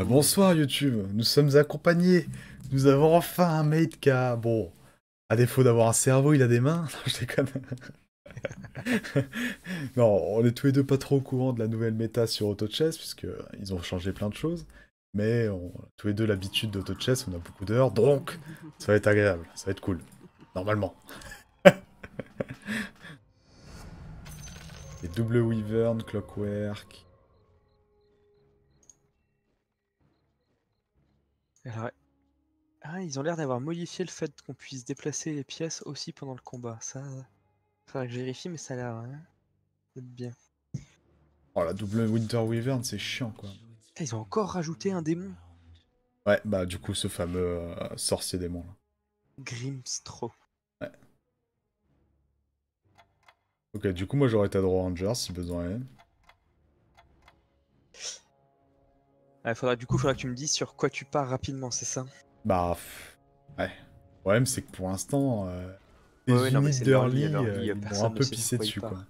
Bonsoir YouTube, nous sommes accompagnés. Nous avons enfin un mate qui a... Bon, à défaut d'avoir un cerveau, il a des mains. Non, je déconne. Non, on est tous les deux pas trop au courant de la nouvelle méta sur AutoChess, puisque ils ont changé plein de choses. Mais on a tous les deux l'habitude d'AutoChess, on a beaucoup d'heures, donc ça va être agréable, ça va être cool. Normalement. Les double Wyvern, Clockwork... Alors, ils ont l'air d'avoir modifié le fait qu'on puisse déplacer les pièces aussi pendant le combat. Ça, faudrait que je vérifie, mais ça a l'air d'être bien. Oh, la double Winter Wyvern, c'est chiant, quoi. Putain, ils ont encore rajouté un démon. Ouais, bah du coup, ce fameux sorcier démon, là. Grimstro. Ouais. Ok, du coup, moi j'aurais Tadro Ranger si besoin est. Du coup, faudra que tu me dises sur quoi tu pars rapidement, c'est ça? Bah, ouais. Le problème, c'est que pour l'instant, Ouais, les non, mais unités c'est l'early. d'early, ils m'ont un Personne ne peu sait sur pissé quoi il dessus, quoi. part.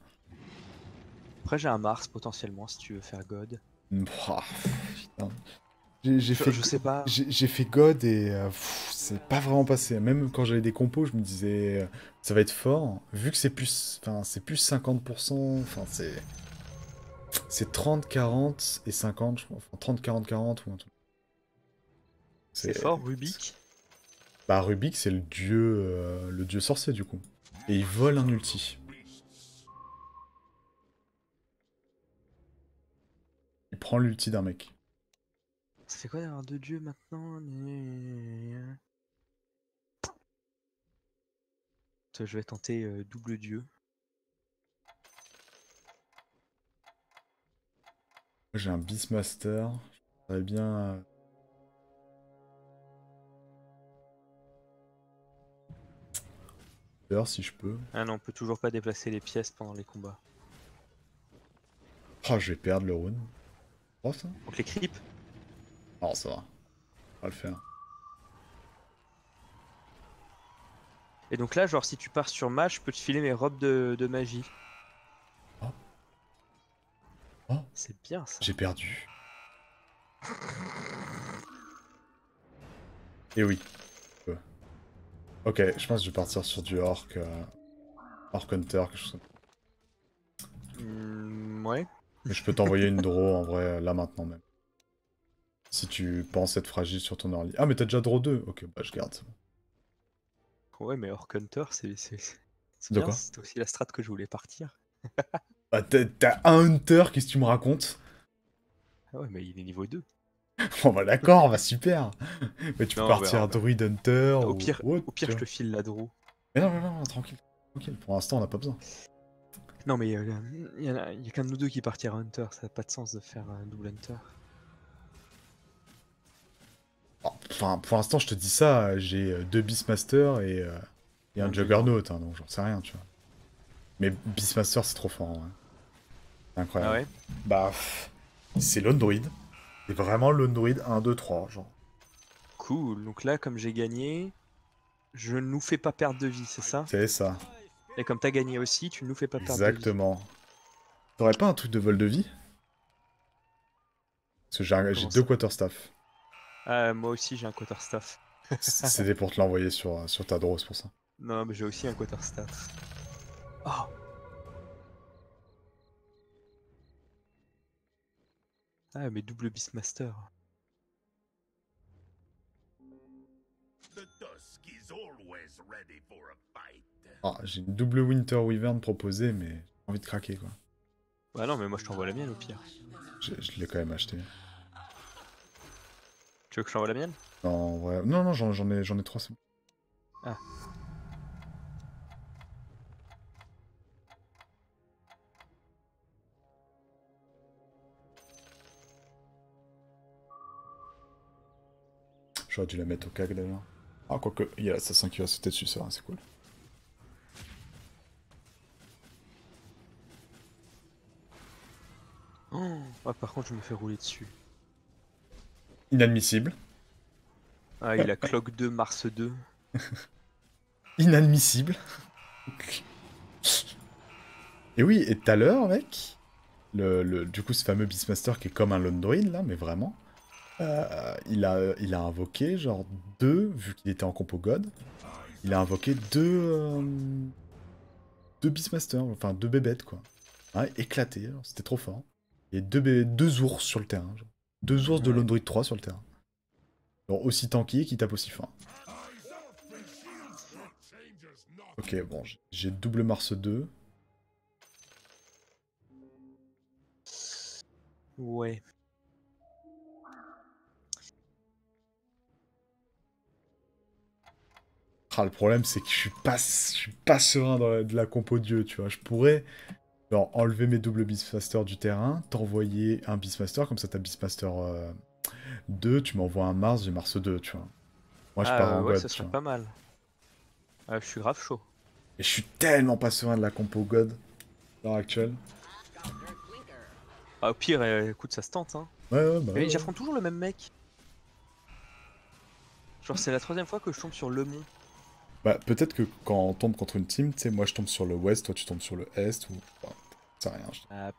Après, j'ai un Mars potentiellement si tu veux faire God. Pouah, putain. J'ai fait, Je sais pas. j'ai fait God et c'est pas vraiment passé. Même quand j'avais des compos, je me disais, ça va être fort. Vu que enfin, c'est plus 50%, enfin, c'est 30, 40 et 50, je crois. Enfin, 30, 40, 40 ou un truc. C'est fort, Rubik. Bah, Rubik, c'est le dieu sorcier, du coup. Et il vole un ulti. Il prend l'ulti d'un mec. Ça fait quoi d'avoir deux dieux maintenant? Je vais tenter double dieu. Moi, j'ai un Beastmaster. J'aimerais bien... D'ailleurs, si je peux. Ah non, on peut toujours pas déplacer les pièces pendant les combats. Oh, je vais perdre le rune. Oh, ça? Donc les creeps. Non, ça va. On va le faire. Et donc là, genre, si tu pars sur match, je peux te filer mes robes de magie. Oh. Oh, C'est bien ça. j'ai perdu. Et oui. je peux. Ok, je pense que je vais partir sur du Orc. Orc Hunter, quelque chose comme ça. Ouais. Mais je peux t'envoyer une draw, en vrai, là, maintenant même. Si tu penses être fragile sur ton early. Ah, mais t'as déjà draw 2. Ok, bah je garde. Ouais, mais Orc Hunter, c'est De bien. quoi? C'était aussi la strat que je voulais partir. Bah, t'as un Hunter, qu'est-ce que tu me racontes? Ah ouais, mais il est niveau 2. Bon bah d'accord, bah super. Mais tu peux Non, on verra, partir on verra. Druid Hunter Au ou pire, autre, au pire, tu je vois. te file la draw. Mais non, non, non, tranquille. Tranquille, pour l'instant on n'a pas besoin. Non, mais il y a qu'un de nous deux qui partira Hunter. Ça n'a pas de sens de faire un double Hunter. Enfin, pour l'instant je te dis ça, j'ai deux Beastmaster et un Juggernaut, hein, donc j'en sais rien, tu vois. Mais Beastmaster c'est trop fort, hein. C'est Ah incroyable. ouais? Bah, c'est Lone Druid. C'est vraiment Lone Druid 1, 2, 3, genre. Cool. Donc là, comme j'ai gagné, je ne nous fais pas perdre de vie, c'est ça? C'est ça, Et comme t'as gagné aussi, tu ne nous fais pas perdre de vie. exactement. T'aurais pas un truc de vol de vie? Parce que j'ai Comment deux ça? quarterstaff. Ah, moi aussi, j'ai un quarterstaff. C'était pour te l'envoyer sur ta draw, c'est pour ça. Non, mais j'ai aussi un quarterstaff. Oh! Ah, mais double Beastmaster. Ah, j'ai une double Winter Wyvern proposée, mais j'ai envie de craquer, quoi. Bah non, mais moi je t'envoie la mienne au pire. Je l'ai quand même acheté. Tu veux que je t'envoie la mienne? Non, en vrai... Non, non, j'en ai trois, c'est bon. Ah. J'aurais dû la mettre au CAC, d'ailleurs. Ah, quoique, il y a l'assassin qui va sauter dessus, ça, c'est cool. Oh. Ah, par contre, je me fais rouler dessus. Inadmissible. Ah, il a Clock 2, Mars 2. Inadmissible. Et oui, et tout à l'heure, mec, du coup, ce fameux Beastmaster qui est comme un Lone Druid, là, mais vraiment, Il a invoqué genre deux, vu qu'il était en compo God, il a invoqué deux Beastmasters, enfin deux bébêtes quoi. Ouais, éclaté, genre, c'était trop fort. Et deux ours sur le terrain, genre. Deux ours de Ouais. l'Android 3 sur le terrain. Genre aussi tanky qui tape aussi fort. Ok, bon, j'ai double Mars 2. Ouais. Ah, le problème, c'est que je suis pas serein dans de la compo Dieu, tu vois. Je pourrais genre, enlever mes doubles Beastmaster du terrain, t'envoyer un Beastmaster, comme ça t'as Beastmaster 2, tu m'envoies un Mars, j'ai Mars 2, tu vois. Moi, je pars Ah en ouais, God, ce tu serait vois. pas mal. Je suis grave chaud. Et je suis tellement pas serein de la compo God, à l'heure actuelle. Ah, au pire, écoute, ça se tente, hein. Ouais, ouais, bah ouais, Mais ouais. j'affronte toujours le même mec. Genre, c'est la troisième fois que je tombe sur Le Mont. Bah, peut-être que quand on tombe contre une team, tu sais, moi je tombe sur le West, toi tu tombes sur le Est, ou... Enfin, c'est rien. Ah,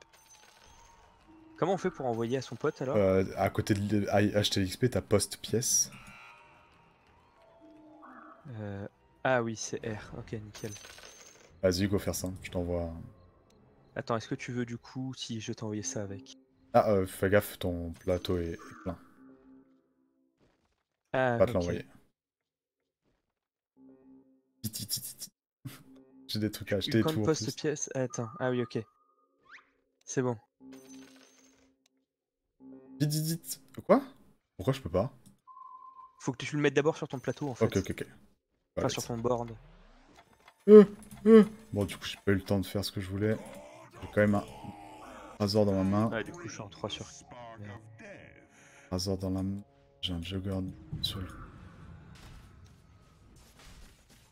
comment on fait pour envoyer à son pote alors? À côté de HTXP, t'as post-pièce. Euh, Ah oui, c'est R. Ok, nickel. Vas-y, go faire ça, je t'envoie... Attends, est-ce que tu veux du coup si je t'ai envoyé ça avec? Ah, fais gaffe, ton plateau est plein. Ah, Pas te ok. l'envoyer. Titi. J'ai des trucs à acheter et Quand tout en poste plus. pièce. Attends. Ah oui, ok. C'est bon. Titi. Quoi? Pourquoi je peux pas? Faut que tu le mettes d'abord sur ton plateau en Ok, fait. ok, ok. Enfin, sur Palette. ton board. Euh, Bon, du coup, j'ai pas eu le temps de faire ce que je voulais. J'ai quand même un Razor dans ma main. Ah, du coup, je suis en 3 sur. Merde. Razor dans la main. J'ai un Juggernaut sur le...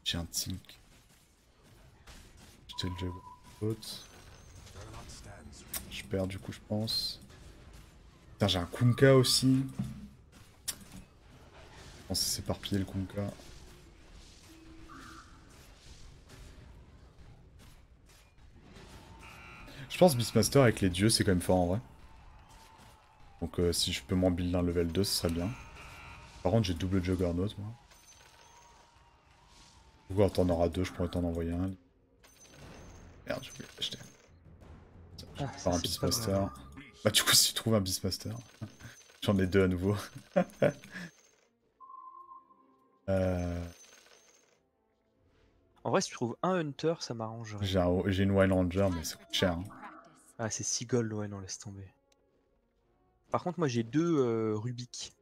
J'ai un Tink. J'étais le Juggernaut. Je perds du coup, je pense. Putain, j'ai un Kunkka aussi. Je pense que c'est s'éparpiller le Kunkka. Je pense Beastmaster avec les dieux, c'est quand même fort en vrai. Donc si je peux m'en build un level 2, ce serait bien. Par contre, j'ai double Juggernaut, moi. Du coup, quand t'en auras deux, je pourrais t'en envoyer un. Merde, j'ai oublié d'acheter. Je vais Ah, ça faire un c'est pas mal. Beastmaster. Bah du coup, si tu trouves un Beastmaster, j'en ai deux à nouveau. euh... En vrai, si tu trouves un Hunter, ça m'arrangerait. J'ai une Wild Ranger, mais ça coûte cher. Hein. Ah, c'est 6 gold, ouais, non, laisse tomber. Par contre, moi j'ai deux Rubik.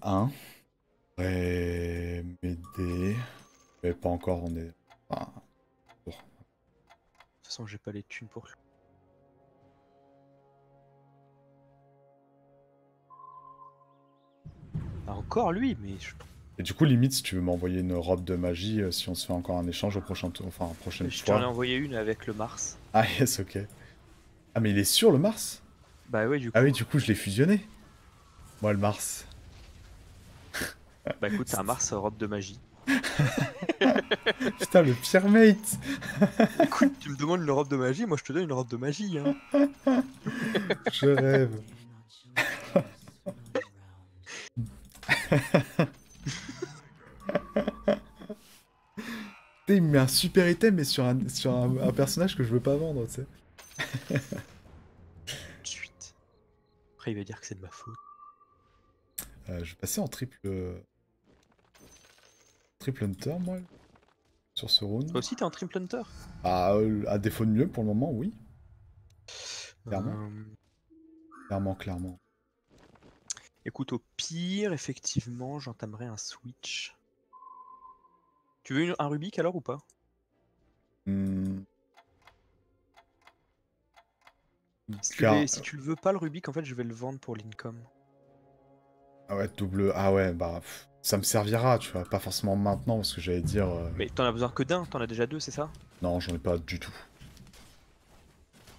Un. Ouais, m'aider. Mais pas encore, on est... Enfin, bon. De toute façon, j'ai pas les thunes pour. Ah, encore lui, mais Et du coup, limite, si tu veux m'envoyer une robe de magie, si on se fait encore un échange au prochain tour, enfin, prochaine je t'en ai fois. envoyé une avec le Mars. Ah yes, ok. Ah mais il est sur le Mars? Bah ouais, du Ah oui, coup. du coup, je l'ai fusionné. Moi, le Mars. Bah écoute, t'as un Mars robe de magie. Putain, le pire mate. Écoute, tu me demandes une robe de magie, moi je te donne une robe de magie, hein. Je rêve. Il me met un super item, mais sur un personnage que je veux pas vendre, tu sais. Tout de suite. Après, il va dire que c'est de ma faute. Je vais passer en triple hunter, moi, sur ce round. Toi aussi, t'es un Triple Hunter? Ah, à défaut de mieux, pour le moment, oui. Clairement. Euh, Clairement. Écoute, au pire, effectivement, j'entamerai un switch. Tu veux un Rubik alors ou pas? Hmm, Si tu le veux pas le Rubik, en fait, je vais le vendre pour l'Income. Ah ouais, double... Ah ouais, bah... ça me servira, tu vois. Pas forcément maintenant, parce que j'allais dire... Mais t'en as besoin que d'un, t'en as déjà deux, c'est ça? Non, j'en ai pas du tout.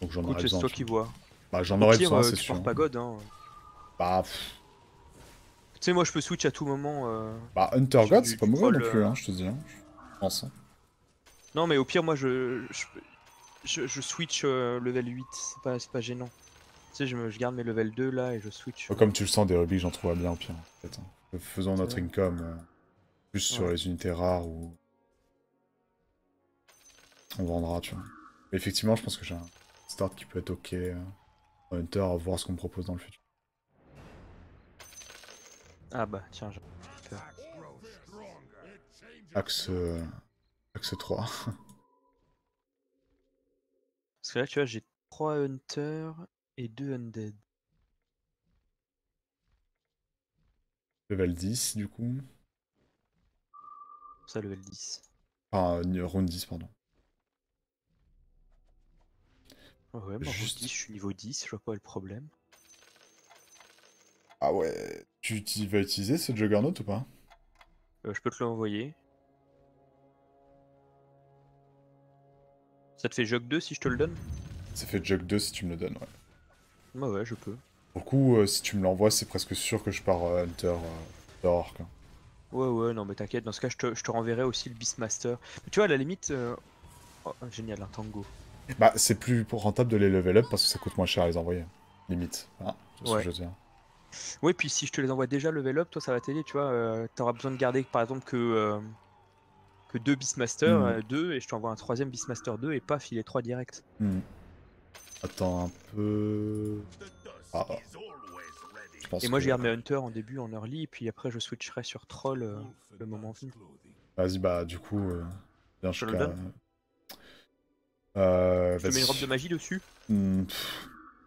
Donc j'en Écoute, aurais c'est besoin, toi tu qui vois. vois. Bah j'en Au aurais pire, besoin, c'est tu sûr. pars pas God, hein. Bah... Tu sais, moi, je peux switch à tout moment. Bah Hunter Sur God, c'est pas du mauvais non troll. plus, hein, je te dis. Hein. Je pense. Hein. Non, mais au pire, moi, je switch level 8, c'est pas gênant. sais, je garde mes level 2 là et je switch. Comme tu le sens, des rubis, j'en trouve bien au pire. En fait, hein. Faisons notre Ouais. income plus sur Ouais. les unités rares ou on vendra, tu vois. Mais effectivement, je pense que j'ai un start qui peut être ok. Hunter, à voir ce qu'on me propose dans le futur. Ah bah tiens, j'ai peur. Axe, axe 3. Parce que là, tu vois, j'ai 3 hunters et 2 undead. Level 10, du coup. Ça, level 10. Enfin, round 10, pardon. Ouais, moi, round 10, Juste... je suis niveau 10, je vois pas le problème. Ah ouais, vas utiliser ce Juggernaut ou pas? Je peux te l'envoyer. Ça te fait Jug 2 si je te le donne? Ça fait Jug 2 si tu me le donnes, ouais. Bah ouais, je peux. Pour le coup, si tu me l'envoies, c'est presque sûr que je pars Hunter Orc. Hein. Ouais, ouais, non, mais t'inquiète, dans ce cas, je te renverrai aussi le Beastmaster. Mais tu vois, à la limite. Oh, génial, un tango. Bah, c'est plus rentable de les level up parce que ça coûte moins cher à les envoyer. Limite. Hein, c'est ce que Ouais. je veux dire. Ouais, puis si je te les envoie déjà level up, toi, ça va t'aider, tu vois. T'auras besoin de garder, par exemple, que 2 Beastmaster, Hmm, 2, et je t'envoie un troisième Beastmaster 2, et paf, il est 3 direct. hmm. Attends un peu... Ah, je Et pense moi, que... je garde mes hunters en début, en early, et puis après, je switcherai sur troll le moment venu. Vas-y, bah, du coup... Bien, Je te le donne? Je te mets une robe de vas-y. magie dessus?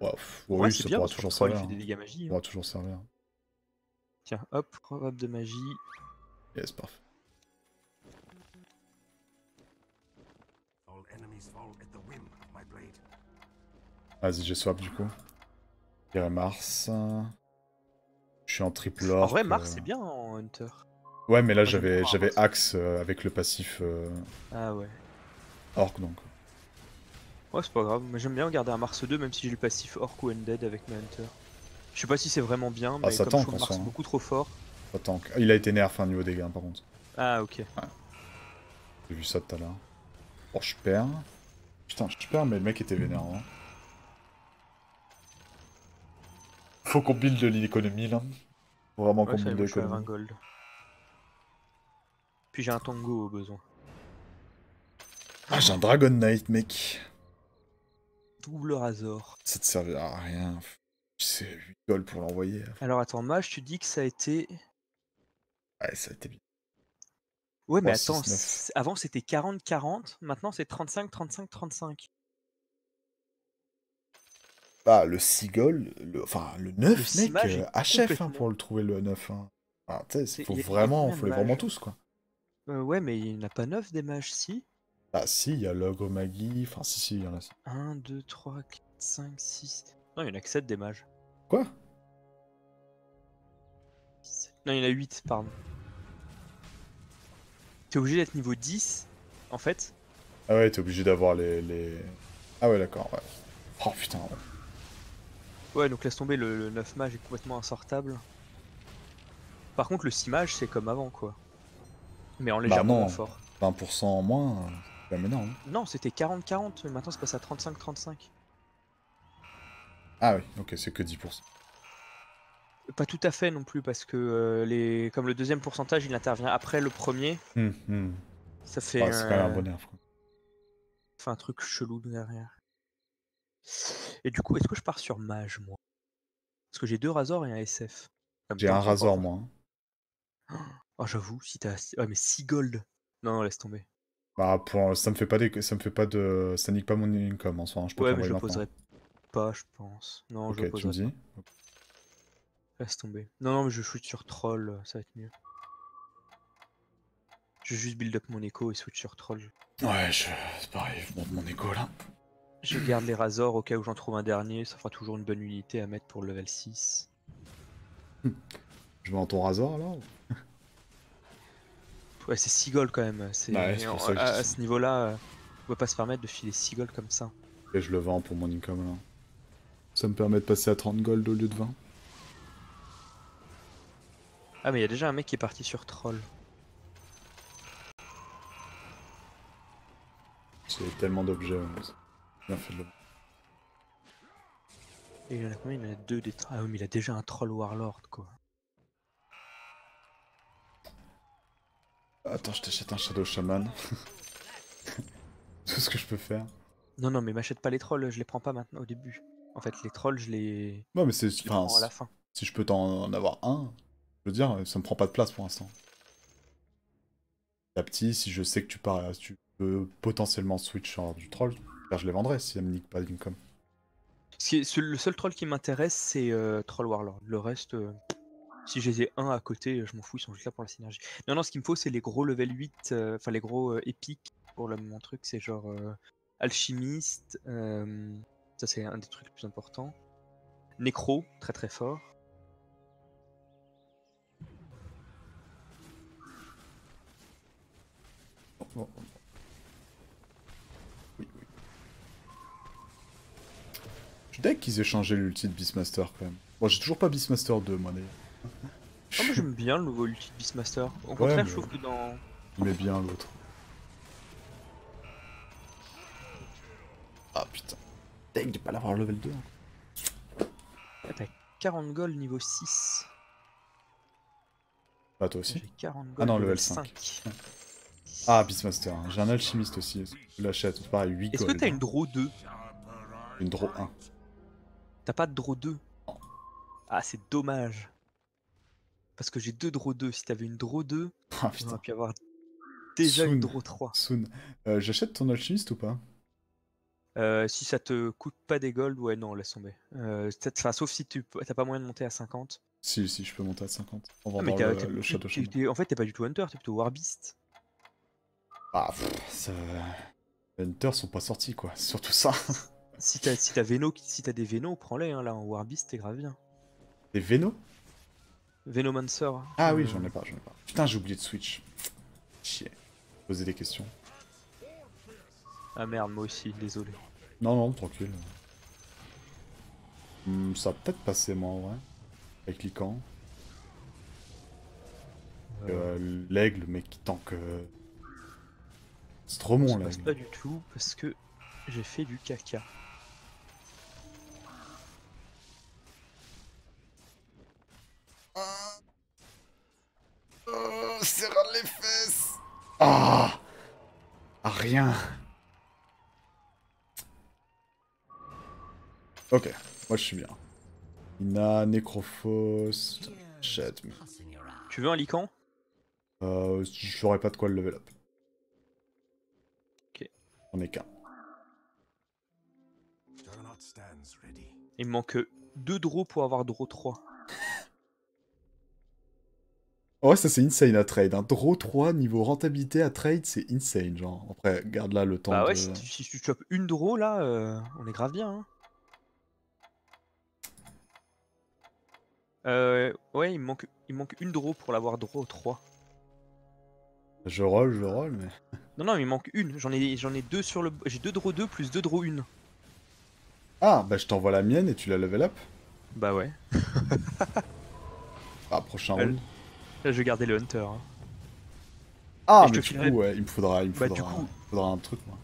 Ouais, Ouais, oui, c'est ça bien, pourra parce que le toujours troll, il servir. fait des Hein. dégâts magie. Ça Hein. pourra toujours servir. Tiens, hop, robe de magie. Yes, parfait. Vas-y, j'ai swap du coup. Je dirais Mars. Je suis en triple En orc. vrai, Mars, c'est bien en hunter. Ouais, mais là, Moi, j'aime bien avoir j'avais Mars. Axe avec le passif Ah ouais. orc, donc. Ouais, c'est pas grave. Mais j'aime bien garder un Mars 2, même si j'ai le passif Orc ou Undead avec mes hunters. Je sais pas si c'est vraiment bien, Ah, mais ça comme je tank trouve en soi. Mars Hein. beaucoup trop fort. Ça tank. Il a été nerf hein, niveau dégâts, par contre. Ah, ok. Ouais, j'ai vu ça tout à l'heure. Oh, je perds. Putain, je perds, mais le mec était vénère. Hein. Faut qu'on build de l'économie, là. Faut vraiment Ouais, qu'on ça y est, build de moi je suis à 20 l'économie. gold. Puis j'ai un tango au besoin. Ah, j'ai un Dragon Knight, mec. Double Razor. Ça te servira à rien. C'est 8 gold pour l'envoyer. Alors attends, mage, tu dis que ça a été. Ouais, ça a été bien. Ouais, mais 3, attends, 6, 9. avant c'était 40-40, maintenant c'est 35-35-35. Ah, le Seagull, enfin le Le 9 mec, Simage est HF hein, complètement. pour le trouver le 9. Hein. Ah, tu sais, Il y a combien de faut les vraiment mages? tous quoi. Ouais, mais il n'y en a pas 9 des mages, si. Ah si, il y a l'ogre Maggie, enfin si, il y en a. 1, 2, 3, 4, 5, 6. Non, il y en a que 7 des mages. Quoi? Non, il y en a 8, pardon. T'es obligé d'être niveau 10, en fait. Ah ouais, t'es obligé d'avoir Ah ouais, d'accord, ouais. Oh putain, ouais. Ouais, donc laisse tomber, le 9 mage est complètement insortable. Par contre, le 6 mage, c'est comme avant, quoi. Mais en Bah légèrement moins non, fort. 20% en moins, c'est quand même énorme. Non, c'était 40-40, mais maintenant c'est passé à 35-35. Ah oui, ok, c'est que 10%. Pas tout à fait non plus, parce que comme le deuxième pourcentage il intervient après le premier, Hmm. ça fait, Ouais, c'est quand même un bon nerf, quoi. un truc chelou derrière. Et du coup, est-ce que je pars sur mage, moi? Parce que j'ai 2 Razors et un SF. Ça me J'ai un tente ou pas? Razor, moi. Hein. Oh, j'avoue, si t'as. Ouais, mais 6 gold. Non, non, laisse tomber. Bah, ça me fait pas ça me fait pas de... Ça nique pas mon income en soi, hein, je peux te Ouais, mais l'envoyer je maintenant. poserai pas, je pense. Non, je Ok, tu me poserai dis. pas. Laisse tomber. Non, non, mais je shoot sur troll, ça va être mieux. Je vais juste build up mon écho et switch sur troll. Ouais, c'est pareil, je monte mon écho là. Je garde les Razors au cas où j'en trouve un dernier, ça fera toujours une bonne unité à mettre pour le level 6. Je vends ton Razor alors? Ouais, c'est 6 gold quand même. Ouais, c'est pour ça que je dis À ça. ce niveau-là, on peut pas se permettre de filer 6 gold comme ça. Et je le vends pour mon income là. Ça me permet de passer à 30 gold au lieu de 20. Ah, mais il y a déjà un mec qui est parti sur troll. C'est tellement d'objets. Ouais. C'est bien fait de le... Et il y en a combien? Il y en a deux des... Ah oui, mais il a déjà un troll warlord, quoi. Attends, je t'achète un Shadow Shaman. Tout ce que je peux faire. Non, non, mais m'achète pas les trolls, je les prends pas maintenant au début. En fait, les trolls, Non, mais c'est... je les Enfin, prends à la fin. si je peux en avoir un, je veux dire, ça me prend pas de place pour l'instant. Petit à petit, si je sais que tu peux potentiellement switch sur du troll, je les vendrai si elle me nique pas d'income. Le seul troll qui m'intéresse, c'est Troll Warlord. Le reste, si je les ai un à côté, je m'en fous, ils sont juste là pour la synergie. Non, non, ce qu'il me faut, c'est les gros level 8, enfin les gros épiques pour mon truc, c'est genre Alchimiste, ça c'est un des trucs les plus importants. Nécro, très très fort. Oh, oh. Oui, oui. Je suis deg qu'ils aient changé l'ulti de Beastmaster quand même. Bon, j'ai toujours pas Beastmaster 2, moi d'ailleurs. Ah, moi j'aime bien le nouveau ulti de Beastmaster. Au Ouais, contraire, mais je trouve que dans... j'aimais bien l'autre. Ah putain. Deg de pas l'avoir level 2. Ah, t'as 40 gold niveau 6. Bah toi aussi. J'ai 40 Ah gold non, level level 5. Ah, Beastmaster, hein. J'ai un alchimiste aussi. Je l'achète, pareil, 8 Est-ce que gold. t'as une draw 2? Une draw 1. T'as pas de draw 2? Non. Ah, c'est dommage. Parce que j'ai deux draw 2. Si t'avais une draw 2, Ah on aurait putain. pu avoir déjà une Soon. draw 3. Soon. J'achète ton alchimiste ou pas? Si ça te coûte pas des gold, ouais, non, laisse tomber. Enfin, sauf si t'as pas moyen de monter à 50. Si, si, je peux monter à 50. En Ah, mais vendant le Shadow Shaman. en fait, t'es pas du tout Hunter, t'es plutôt Warbeast. Ah, ça... Les Hunters sont pas sortis, quoi. C'est surtout ça. Si t'as si t'as des Vénos, prends-les, hein, là, en Warbeast, t'es grave bien. Des Veno? Venomancer. Ah oui, j'en ai pas, j'en ai pas. Putain, j'ai oublié de switch. Chier. Poser des questions. Ah merde, moi aussi, désolé. Non, non, tranquille. Ça va peut-être passer, moi, en vrai. Avec cliquant. L'aigle, mec, qui tank... C'est trop Ça bon, passe l'aigle. pas du tout parce que j'ai fait du caca. Oh, serre les fesses. Ah, ah, rien. Ok, moi je suis bien. Ina, Necrophos... Shit, mais... Tu veux un Lycan? Je saurais pas de quoi le level up. Ok. J'en ai qu'un. Il me manque 2 draws pour avoir draw 3. Oh ouais, ça c'est insane à trade. Un draw 3 niveau rentabilité à trade, c'est insane. Genre, après, garde là le temps Bah ouais, de. si tu chopes une draw là, on est grave bien. Hein. Ouais, il me manque une draw pour l'avoir draw 3. Je roll, mais. Non, non, il me manque une. J'en ai deux sur le. J'ai 2 draw 2 plus 2 draw 1. Ah, bah je t'envoie la mienne et tu la level up. Bah ouais. Ah, prochain Là, round. je vais garder le Hunter. Hein. Ah, Et je mais te du filerai. coup, ouais, il me faudra, Bah du coup. un truc, moi.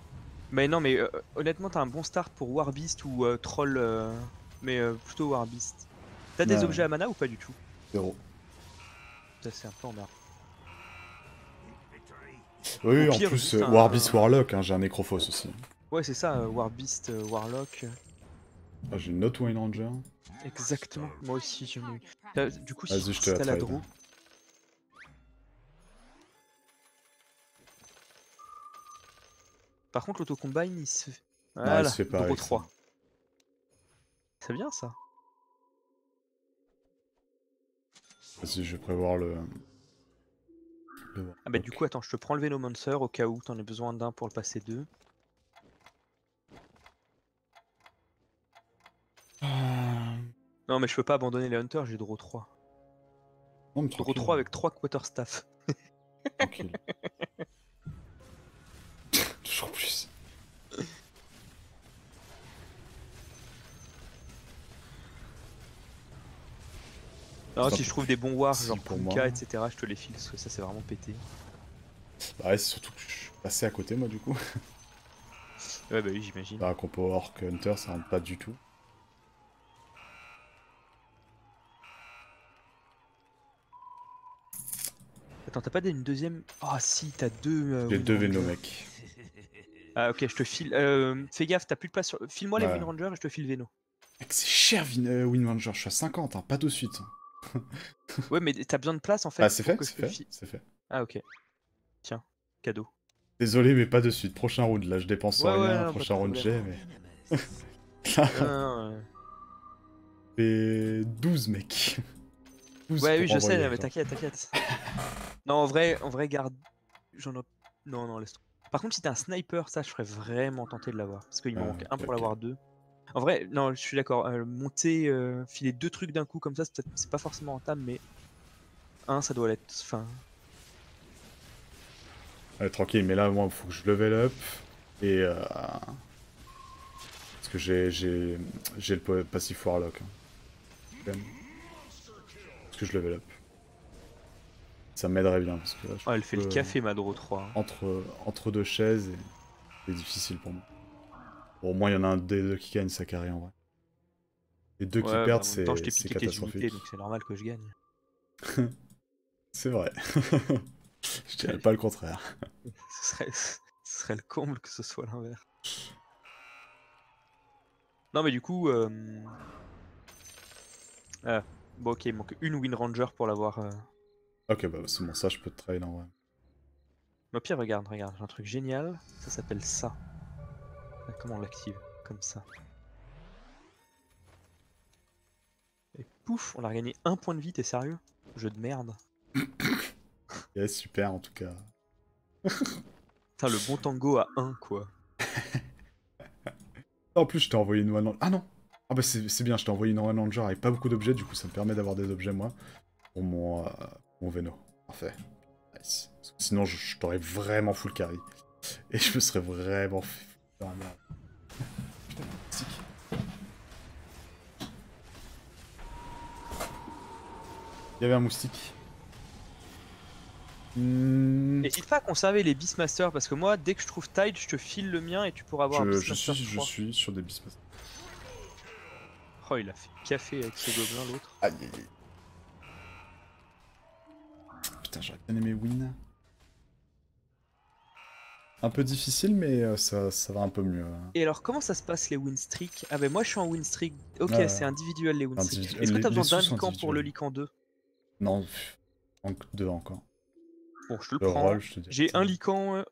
Mais non, mais honnêtement, t'as un bon start pour Warbeast ou Troll. Mais plutôt Warbeast. T'as des Ouais, objets à mana ou pas du tout? 0. Ça, c'est un peu emmerdant. Oui, Au en pire, plus, juste un. Warbeast Warlock, hein, j'ai un Necrophos aussi. Ouais, c'est ça, Warbeast, Warlock. Ah, j'ai une autre Wine Ranger. Exactement, moi aussi j'en ai eu. Du coup, Vas-y, je te si la t'as la trade. draw. Par contre, l'auto-combine, il se fait. Non, il Voilà, se fait pas draw avec ça. 3. C'est bien ça. Vas-y, je vais prévoir le Ah bah, du coup, attends, je te prends le Venomancer au cas où t'en as besoin d'un pour le passer 2. Non, mais je peux pas abandonner les Hunters, j'ai draw 3. Non, mais Draw tranquille. 3 avec 3 quarterstaff. Tranquille. Toujours plus. Non, Sera si je trouve des bons wars, si, genre pour Punka, moi. etc., je te les file, parce que ça c'est vraiment pété. Bah ouais, c'est surtout que je suis passé à côté, moi, du coup. Ouais, bah oui, j'imagine. Bah, compo Orc Hunter, ça rentre pas du tout. Attends, t'as pas une deuxième... Ah si, t'as deux J'ai Wind deux Ranger. Véno, mec. Ah ok, je te file... fais gaffe, t'as plus de place sur... File-moi les Ouais. Wind Ranger et je te file Veno. Mec, c'est cher, Wind Ranger. Je suis à 50, hein, pas de suite. Ouais, mais t'as besoin de place en Ah, fait c'est pour fait, que je c'est te fait, file. c'est fait. Ah ok, tiens, cadeau. Désolé, mais pas de suite. Prochain round, là, je dépense Ouais, ouais, rien. non, pas de Prochain round, problème. j'ai, mais... Non, fait 12, mec. 12 ouais, oui, pour je sais, envoyer, mais quoi. t'inquiète, t'inquiète. Non, en vrai, garde... J'en ai... Non, non, laisse tomber. Par contre, si t'as un sniper, ça, je serais vraiment tenté de l'avoir. Parce qu'il m'en manque un Ok, pour ok. l'avoir deux. En vrai, non, je suis d'accord. Monter, filer deux trucs d'un coup comme ça, c'est pas forcément rentable, mais un, ça doit l'être. Enfin, Allez, tranquille, mais là, moi, il faut que je level up. Et... Parce que j'ai le passif Warlock. Hein. Quand même. Parce que je level up. Ça m'aiderait bien, parce que là, je suis oh, un elle fait le peu café, Madro 3. Hein. entre deux chaises et c'est difficile pour moi. Bon, au moins, il y en a un des deux qui gagne sa carrière, en vrai. Les deux qui Ouais, bah perdent, en même temps, je t'ai c'est piqué tes unités, catastrophique. donc c'est normal que je gagne. C'est vrai. Je dirais Ouais, pas le contraire. ce serait le comble que ce soit l'inverse. Non, mais du coup, ah, bon, ok, il manque une Wind Ranger pour l'avoir. Ok, bah c'est bon, ça, je peux te trail, en vrai. Mais au pire, regarde, regarde, j'ai un truc génial. Ça s'appelle ça. Ah, comment on l'active? Comme ça. Et pouf, on a regagné un point de vie, t'es sérieux? Jeu de merde. Yeah, super, en tout cas. Putain, le bon tango à 1, quoi. En plus, je t'ai envoyé une One... Ah non. Ah bah c'est bien, je t'ai envoyé une One Ranger avec pas beaucoup d'objets, du coup ça me permet d'avoir des objets moi pour mon Veno. Parfait. Nice. Parce que sinon je t'aurais vraiment full carry. Et je me serais vraiment fait dans la merde. Putain, moustique. Il y avait un moustique. N'hésite pas à conserver les Beastmasters parce que moi, dès que je trouve Tide, je te file le mien et tu pourras avoir un Je Beastmaster 3. suis sur des Beastmasters. Oh, il a fait café avec ce gobelin, l'autre. Aïe aïe aïe. Putain, j'aurais bien aimé win. Un peu difficile, mais ça va un peu mieux. Et alors, comment ça se passe les win streaks? Ah, ben moi, je suis en win streak. Ok, Ouais, c'est individuel les win streaks. individu- Est-ce que les, t'as les besoin d'un sous sont lican pour le individuels. lican 2? Non, manque deux encore. Bon, je te le Le rôle, prends. je te dirais J'ai ça. un lican,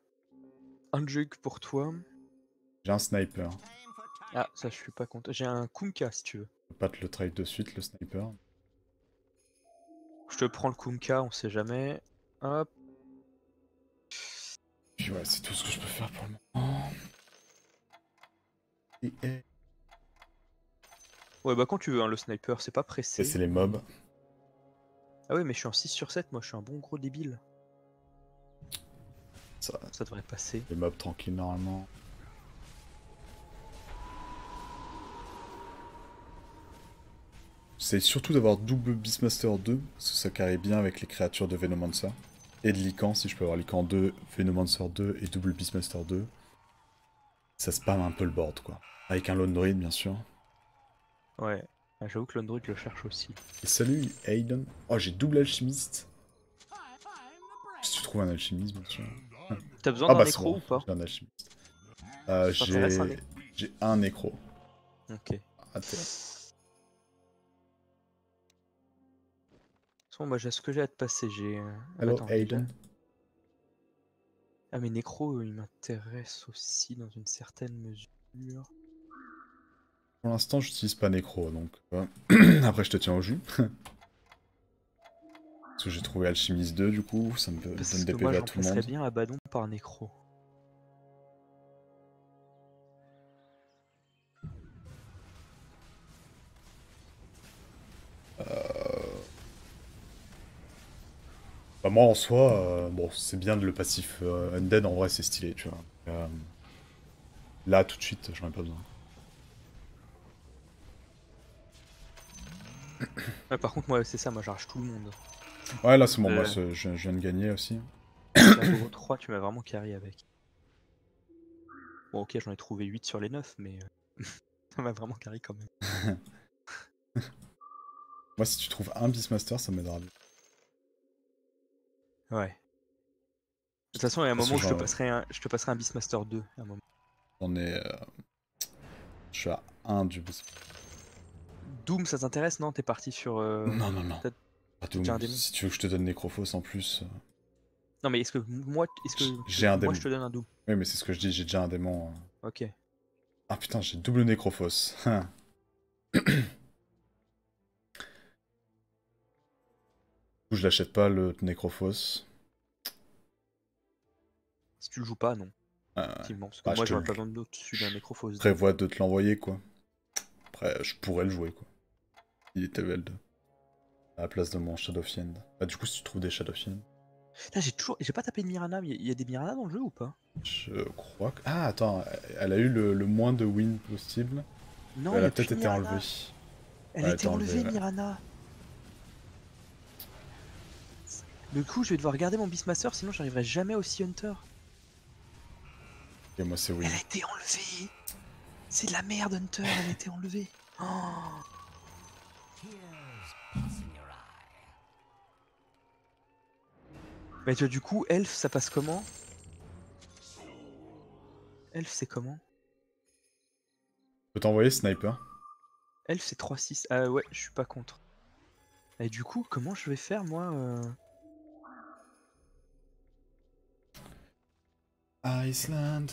un jug pour toi. J'ai un sniper. Ah, ça, je suis pas content. J'ai un Kunkka si tu veux. Je peux pas te le trade de suite, le sniper. Je te prends le Kunkka, on sait jamais. Hop. Puis ouais, c'est tout ce que je peux faire pour le moment. Et Ouais, bah quand tu veux, hein, le sniper, c'est pas pressé. c'est les mobs. Ah ouais, mais je suis en 6 sur 7, moi, je suis un bon gros débile. Ça, Ça devrait passer. les mobs tranquilles normalement. C'est surtout d'avoir double Beastmaster 2, parce que ça carry bien avec les créatures de Venomancer. Et de Lycan, si je peux avoir Lycan 2, Venomancer 2 et double Beastmaster 2. Ça spam un peu le board, quoi. Avec un Lone Druid, bien sûr. Ouais. Ah, j'avoue que l'Android le cherche aussi. Et salut, Aiden. Oh, j'ai double alchimiste. Si tu trouves un alchimiste, bien sûr. T'as besoin Ah d'un bah c'est nécro bon, ou pas? j'ai un alchimiste. Ça t'intéresse un J'ai... nécro? J'ai un nécro. Ok. De Raté. toute façon, moi, j'ai ce que j'ai à te passer. J'ai. Hello, Attends, déjà. Aiden. Ah, mais nécro, il m'intéresse aussi dans une certaine mesure. Pour l'instant, j'utilise pas nécro, donc... Après, je te tiens au jus. Parce que j'ai trouvé Alchimiste 2, du coup, ça me donne Parce des que moi, PV je à tout le remplacerais monde. bien Abaddon par nécro. Bah, moi, en soi, bon, c'est bien de le passif Undead, en vrai, c'est stylé, tu vois. Là, tout de suite, j'en ai pas besoin. Ouais, par contre, moi, c'est ça, moi, j'arrache tout le monde. Ouais, là, c'est bon, moi, Euh, je viens de gagner aussi. La Bobo 3, tu m'as vraiment carry avec. Bon, ok, j'en ai trouvé 8 sur les 9, mais ça m'a vraiment carry quand même. Moi, si tu trouves un Beastmaster, ça m'aidera bien. Ouais. De toute façon, il y a un Parce moment que où je te passerai un Beastmaster 2. À un moment. j'en ai... je suis à 1 du... Doom, ça t'intéresse? Non, t'es parti sur. Non, non, non. T'as Pas t'as déjà Doom. un démon? Si tu veux que je te donne Necrophos en plus... Non, mais est-ce que J'ai un moi démon. je te donne un Doom? Oui, mais c'est ce que je dis, j'ai déjà un démon. Ok. Ah putain, j'ai double Necrophos. Du coup, je l'achète pas, le Necrophos. Si tu le joues pas, non. Euh, Effectivement. Parce que Bah, je moi, te j'aurais le pas besoin dessus d'un Necrophos 2. prévois de te l'envoyer, quoi. Après, je pourrais le jouer, quoi. Il était level 2. À la place de mon Shadow Fiend. Bah, du coup, si tu trouves des Shadow Fiend. Putain, j'ai pas tapé de Mirana, mais il y a des Mirana dans le jeu ou pas? Je crois que... Ah, attends, elle a eu le moins de win possible. Non, il Elle y a a plus peut-être de été enlevée. Mirana. Elle Ouais, a elle a été été enlevée, enlevée, ouais. Mirana. Du coup, je vais devoir garder mon Beastmaster, sinon j'arriverai jamais au Sea Hunter. Et moi, c'est Elle win. a été enlevée. C'est de la merde, Hunter. Elle a été enlevée. Oh. Mais tu vois, du coup, Elf, ça passe comment? Elf, c'est comment? Je peux t'envoyer Sniper. Elf, c'est 3-6. Ah ouais, je suis pas contre. Et du coup, comment je vais faire, moi Iceland.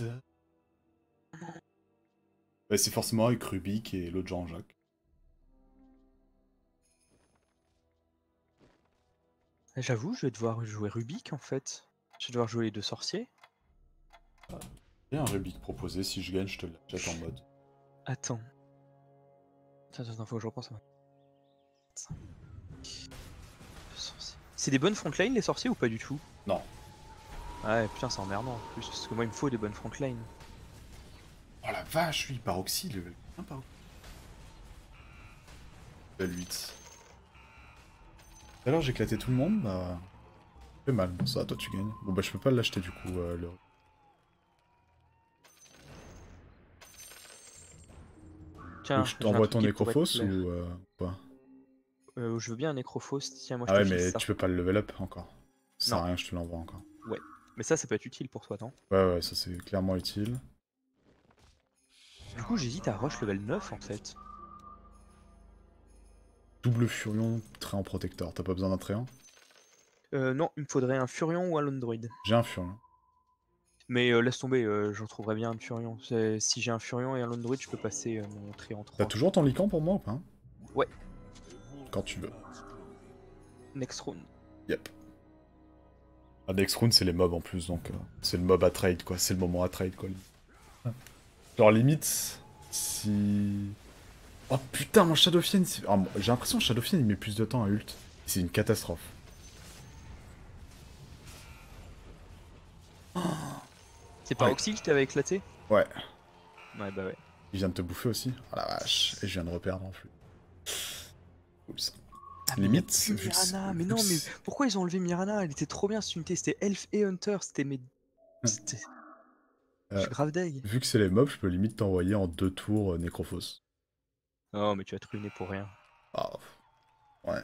Bah, c'est forcément avec Rubik et l'autre Jean-Jacques. J'avoue, je vais devoir jouer Rubik, en fait. Je vais devoir jouer les deux sorciers. Il y a un Rubik proposé, si je gagne, je te l'achète en mode. Attends. Attends, faut que je repense à moi. C'est des bonnes frontlines, les sorciers, ou pas du tout? Non. Ouais, putain, c'est emmerdant en plus, parce que moi, il me faut des bonnes frontlines. Oh la vache, oui, Paroxy, level 1 Paroxy. Level 8. Alors j'ai éclaté tout le monde, bah... fait mal, bon ça, toi tu gagnes. Bon bah je peux pas l'acheter du coup, le... Tu veux Tiens, que je j'ai un t'envoie truc ton qui pourrait te Necrophos plaire. ou pas? Je veux bien un Necrophos, tiens, moi je Ah te ouais, file mais ça. tu peux pas le level up encore. Ça sert Non, à rien, je te l'envoie encore. ouais. Mais ça peut être utile pour toi, non? Ouais, ouais, ça c'est clairement utile. Du coup, j'hésite à rush level 9 en fait. Double Furion, Tréant Protector, t'as pas besoin d'un Tréant? Non, il me faudrait un Furion ou un Lone Druid. J'ai un Furion. Mais laisse tomber, j'en trouverai bien un Furion. Si j'ai un Furion et un Lone Druid, je peux passer mon tri en T'as 3. toujours ton Lycan pour moi ou pas? Ouais, Quand tu veux. next round. Yep. Ah, Next Round c'est les mobs en plus, donc c'est le mob à trade quoi, c'est le moment à trade quoi. Genre limite, si... Oh putain, mon Shadowfiend, j'ai l'impression que Shadowfiend il met plus de temps à ult. C'est une catastrophe. C'est pas Ouais. Oxy qui t'avait éclaté? Ouais. Ouais, bah ouais. Il vient de te bouffer aussi. Oh la vache. Et je viens de reperdre en plus. Oups. Ah, mais Limite, plus vu que Mirana. Mais non, mais pourquoi ils ont enlevé Mirana? Elle était trop bien cette unité. C'était Elf et Hunter. C'était mes. C'était- Je euh, suis grave deg. vu que c'est les mobs, je peux limite t'envoyer en 2 tours Necrophos. Non, mais tu vas te ruiner pour rien. Ah, ouais.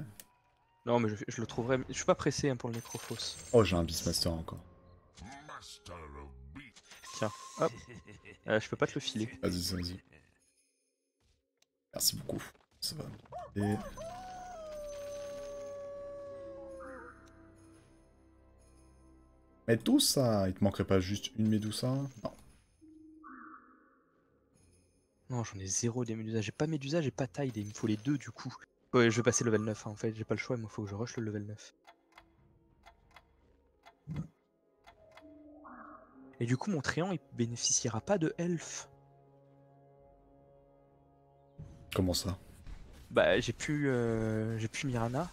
Non, mais je le trouverai. Je suis pas pressé hein, pour le Necrophos. Oh, j'ai un Beastmaster encore. Tiens, hop. Je peux pas te le filer. Vas-y, vas-y. Merci beaucoup. Ça va. Et... Medusa, il te manquerait pas juste une Medusa? Non. Non, j'en ai zéro des Médusa. J'ai pas Médusa, j'ai pas Tide. Et il me faut les deux du coup. Ouais, je vais passer level 9 hein, en fait. J'ai pas le choix. Il faut que je rush le level 9. Et du coup, mon Tréant, il bénéficiera pas de Elf. Comment ça? Bah, j'ai plus Mirana.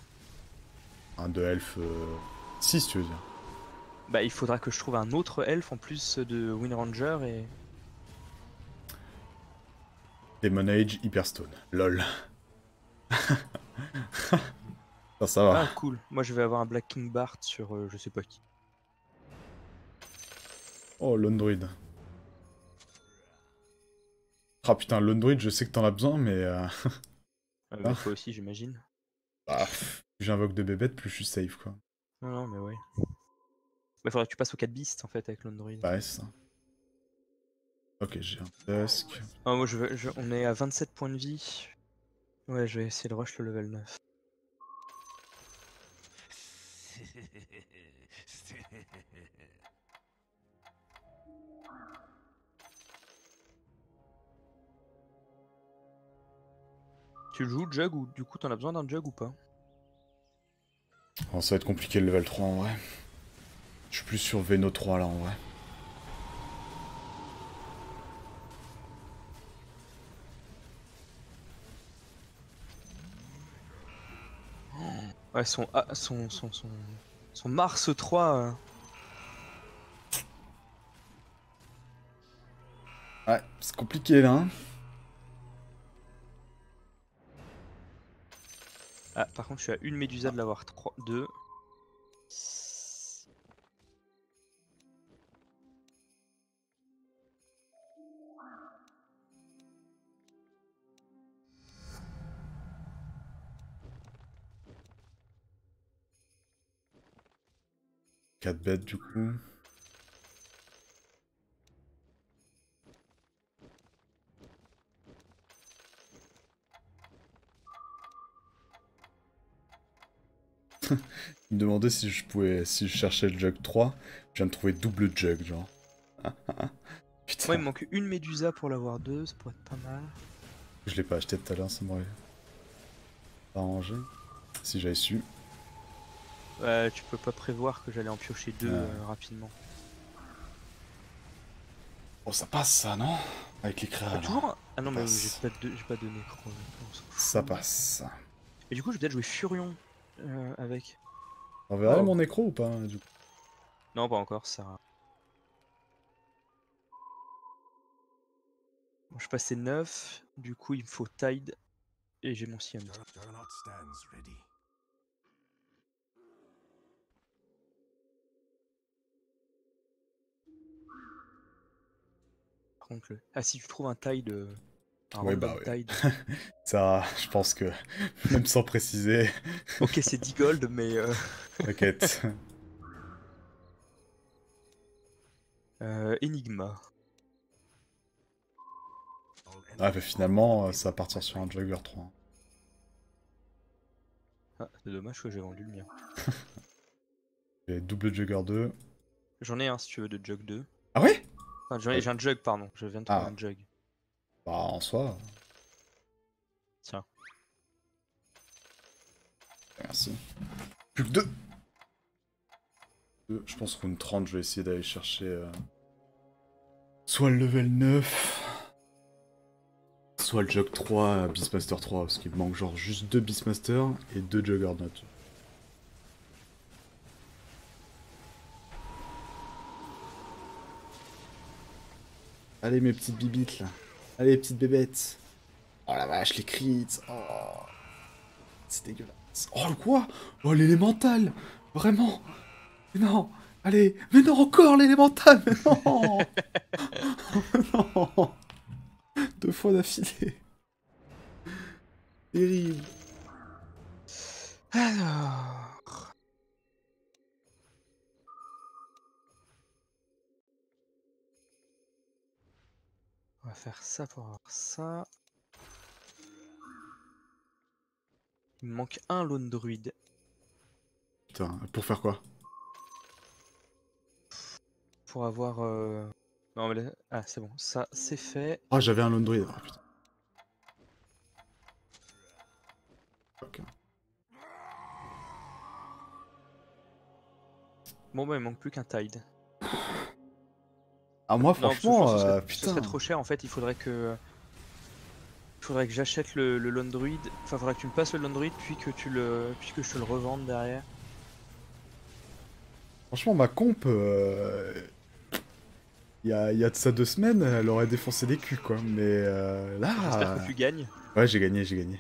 Un de elfe... 6, tu veux dire? Bah, il faudra que je trouve un autre elfe en plus de Windranger et. Demon Age, Hyperstone. LOL. Ça va. Ah, cool. Moi, je vais avoir un Black King Bart sur je sais pas qui. Oh, Lone Druid. Ah putain, Lone Druid, je sais que t'en as besoin, mais... Bah, toi aussi, j'imagine. Bah, plus j'invoque de bébêtes, plus je suis safe, quoi. Non, non, mais ouais. Bah, faudrait que tu passes au 4 beasts en fait avec l'Android. Ouais, c'est ça. Ok, j'ai un Tusk. Ah, moi on est à 27 points de vie. Ouais, je vais essayer de rush le level 9. Tu le joues Jug ou du coup t'en as besoin d'un Jug ou pas? Oh, ça va être compliqué le level 3 en vrai. Je suis plus sur Veno 3 là en vrai. Ouais, son Mars 3. Ouais, c'est compliqué là. Hein. Ah, par contre, je suis à une Médusa de l'avoir 2. Quatre bêtes du coup. Il me demandait si je pouvais, si je cherchais le jug 3. Je viens de trouver double jug, genre. Putain, Moi, il me manque une Médusa pour l'avoir 2, ça pourrait être pas mal. je l'ai pas acheté tout à l'heure, ça m'aurait arrangé. Si j'avais su. Tu peux pas prévoir que j'allais en piocher 2 rapidement. Oh, ça passe ça, non? Avec les Ah, crânes. toujours un... Ah non, mais j'ai Passe. pas de nécro. On s'en Ça fout. passe. Et du coup, je vais peut-être jouer Furion avec. On verra Oh. mon écro ou pas, du coup? Non, pas encore, ça. Bon, je passais 9, du coup, il me faut Tide et j'ai mon CM. Par contre, ah, si tu trouves un Tide, un Oui, bah random oui. Tide. Ça, je pense que, même sans préciser, Ok, c'est 10 gold, mais. t'inquiète. Enigma. Ah, bah finalement, ça va partir sur un Jugger 3. Ah, c'est dommage que j'ai vendu le mien. J'ai double Jugger 2. J'en ai un si tu veux de Jug 2. Ah ouais? Enfin, Ouais. j'ai un Jug, pardon. Je viens de trouver Ah, un Jug. bah en soi, Tiens. merci. Plus que 2. Je pense qu'une 30, je vais essayer d'aller chercher soit le level 9, soit le Jug 3, Beastmaster 3, parce qu'il me manque genre juste 2 Beastmaster et 2 Juggernaut. Allez mes petites bibites là. Allez les petites bébêtes. Oh la vache, les crits. Oh, c'est dégueulasse. Oh le quoi? Oh l'élémental. Vraiment. Mais non. Allez. Mais non, encore l'élémental. Mais non. Non. 2 fois d'affilée. Terrible. Alors. On va faire ça pour avoir ça. Il me manque un Lone Druid. Putain, pour faire quoi? Pour avoir. Non, mais ah, c'est bon. Ça, c'est fait. Ah, j'avais un Lone Druid. Ah putain. Ok. Bon, bah, il manque plus qu'un Tide. Ah moi Non, parce que je franchement, pense que ce serait putain. trop cher. En fait, il faudrait que. J'achète le Lone Druid. Enfin, faudrait que tu me passes le Lone Druid puis que je te le revende derrière. Franchement, ma comp, il y a de ça 2 semaines, elle aurait défoncé des culs, quoi. Mais J'espère que là... tu gagnes. Ouais, j'ai gagné, j'ai gagné.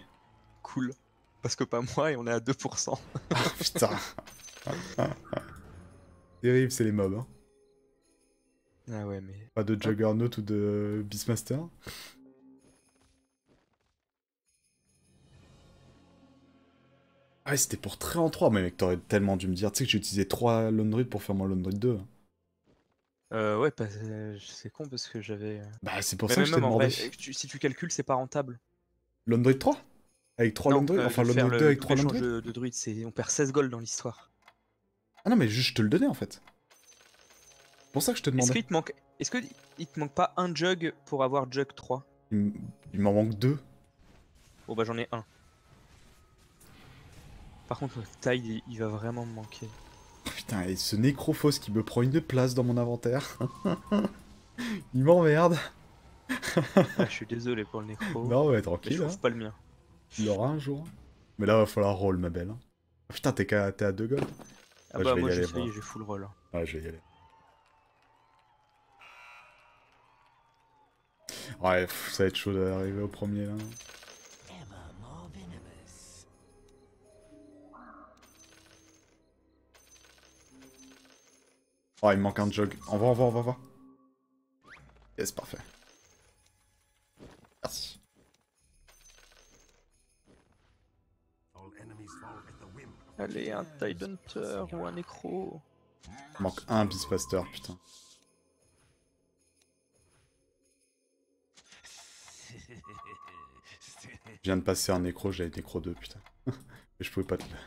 Cool. Parce que pas moi et on est à 2%. Ah, putain. Terrible, c'est les mobs, hein. Ah ouais, mais. Pas de Hop. Juggernaut ou de Beastmaster. Ah, ouais, c'était pour très en 3, mais mec, t'aurais tellement dû me dire. Tu sais que j'ai utilisé 3 Lone Druid pour faire mon Lone Druid 2. Ouais, c'est con parce que j'avais. Bah, c'est pour Mais ça que je t'ai même en demandé. vrai, si tu calcules, c'est pas rentable. Lone Druid 3? Avec 3 Lone Non, Druid? Enfin, de Lone faire Druid 2 le avec double 3 Lone échange Druid? de druides, on perd 16 gold dans l'histoire. Ah non, mais juste, je te le donnais en fait. C'est pour ça que je te Est-ce demandais. qu'il te manque. Est-ce que il te manque pas un jug pour avoir jug 3? Il m'en manque 2. Bon bah j'en ai un. Par contre, Tide, il va vraiment me manquer. Putain, et ce Nécrophos qui me prend une place dans mon inventaire. Il m'emmerde. Ah, je suis désolé pour le nécro, Non, ouais, mais je tranquille, hein. trouve pas le mien. Il l'aura un jour. Mais là, va falloir roll, ma belle. Ah, putain, t'es à 2 gold? Ah Ouais, je bah vais y moi aller, j'ai moi. j'ai full roll. Ouais, je vais y aller. Ouais, ça va être chaud d'arriver au premier, là. Oh, il me manque un jog. On va voir. Yes, parfait. Merci. Allez, un Tide Hunter ou un nécro. Il manque un Beastmaster, putain. Je viens de passer un nécro, j'avais nécro 2, putain. Mais je pouvais pas te le...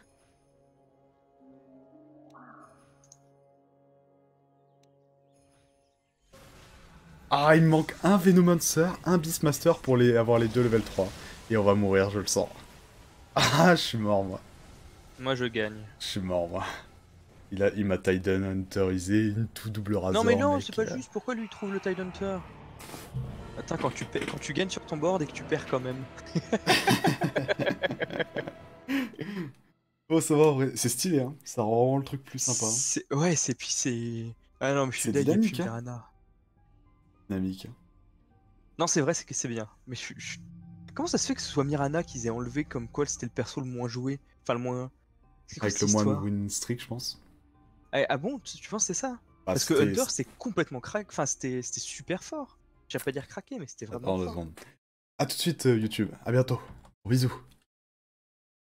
Ah, il me manque un Venomancer, un Beastmaster pour avoir les deux level 3. Et on va mourir, je le sens. Ah, je suis mort, moi. Moi je gagne. Je suis mort, moi. Il m'a Titan Hunterisé, une tout double Non mais Razor, non, mec. c'est pas juste, pourquoi lui il trouve le Tide Hunter? Attends, quand tu gagnes sur ton board et que tu perds quand même. Oh, ça va, en vrai. C'est stylé, hein. Ça rend vraiment le truc plus sympa. Hein. Ouais, c'est puis c'est. Ah non, mais je suis C'est deg, il y a plus dynamique, hein. Mirana. Dynamique. Hein. Non, c'est vrai, c'est que c'est bien. Mais comment ça se fait que ce soit Mirana qu'ils aient enlevé comme quoi c'était le perso le moins joué? Enfin, le moins. C'est quoi Avec cette le moins de histoire? win streak, je pense. Ah bon, tu penses que c'est ça? Ah, Parce que c'était... Hunter, c'est complètement crack. Enfin, c'était super fort. Je vais pas dire craqué, mais c'était vraiment Attends 2 fort. secondes. A tout de suite, YouTube. À bientôt. Bisous.